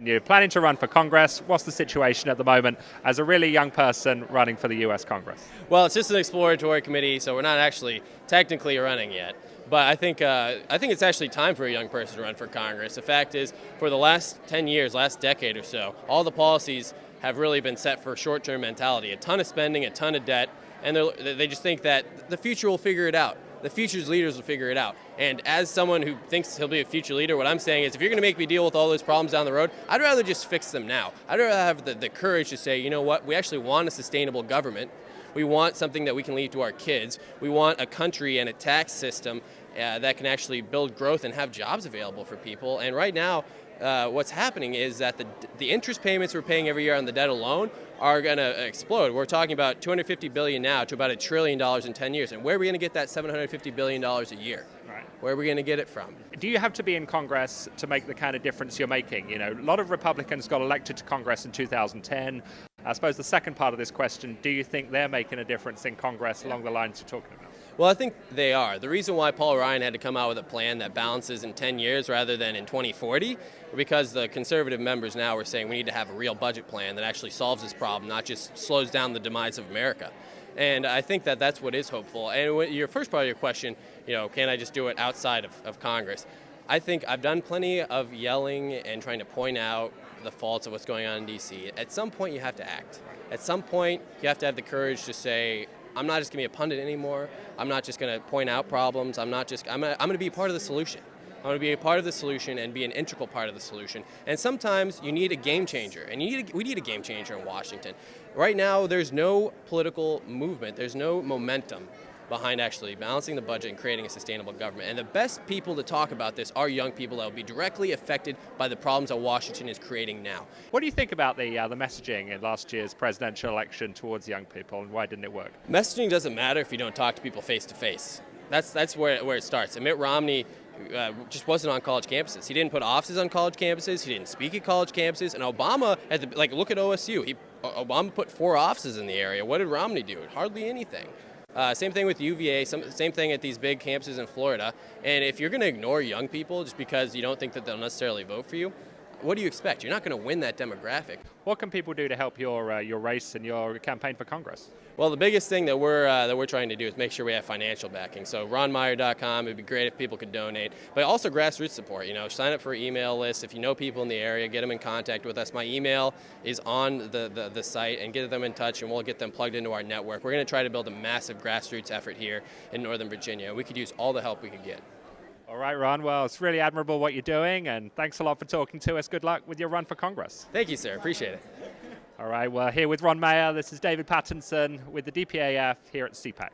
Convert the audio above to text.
You're planning to run for Congress. What's the situation at the moment as a really young person running for the U.S. Congress? Well, it's just an exploratory committee, so we're not actually technically running yet. But I think it's actually time for a young person to run for Congress. The fact is, for the last 10 years, last decade or so, all the policies have really been set for short-term mentality. A ton of spending, a ton of debt, and they just think that the future will figure it out. The future's leaders will figure it out. And as someone who thinks he'll be a future leader, what I'm saying is if you're going to make me deal with all those problems down the road, I'd rather just fix them now. I'd rather have the courage to say, you know what, we actually want a sustainable government. We want something that we can leave to our kids. We want a country and a tax system that can actually build growth and have jobs available for people. And right now, what's happening is that the interest payments we're paying every year on the debt alone are going to explode. We're talking about $250 billion now to about $1 trillion in 10 years. And where are we going to get that $750 billion a year? Right. Where are we going to get it from? Do you have to be in Congress to make the kind of difference you're making? You know, a lot of Republicans got elected to Congress in 2010. I suppose the second part of this question, do you think they're making a difference in Congress along the lines you're talking about? Well, I think they are. The reason why Paul Ryan had to come out with a plan that balances in 10 years rather than in 2040, because the conservative members now are saying we need to have a real budget plan that actually solves this problem, not just slows down the demise of America. And I think that that's what is hopeful. And your first part of your question, you know, can I just do it outside of Congress? I think I've done plenty of yelling and trying to point out the faults of what's going on in D.C. At some point, you have to act. At some point, you have to have the courage to say, I'm not just going to be a pundit anymore. I'm not just going to point out problems. I'm going to be a part of the solution. I'm going to be a part of the solution and be an integral part of the solution. And sometimes you need a game changer, and we need a game changer in Washington. Right now, there's no political movement. There's no momentum behind actually balancing the budget and creating a sustainable government. And the best people to talk about this are young people that will be directly affected by the problems that Washington is creating now. What do you think about the messaging in last year's presidential election towards young people, and why didn't it work? Messaging doesn't matter if you don't talk to people face to face. That's where it starts. And Mitt Romney just wasn't on college campuses. He didn't put offices on college campuses. He didn't speak at college campuses. And Obama, look at OSU. Obama put 4 offices in the area. What did Romney do? Hardly anything. Same thing with UVA, same thing at these big campuses in Florida. And if you're going to ignore young people just because you don't think that they'll necessarily vote for you, what do you expect? You're not going to win that demographic. What can people do to help your race and your campaign for Congress? Well, the biggest thing that we're trying to do is make sure we have financial backing. So ronmeyer.com, it'd be great if people could donate, but also grassroots support. You know, sign up for an email list. If you know people in the area, get them in contact with us. My email is on the site, and get them in touch, and we'll get them plugged into our network. We're going to try to build a massive grassroots effort here in Northern Virginia. We could use all the help we could get. All right, Ron. Well, it's really admirable what you're doing, and thanks a lot for talking to us. Good luck with your run for Congress. Thank you, sir. Appreciate it. All right, well, here with Ron Meyer, this is David Pattinson with the dpaf here at CPAC.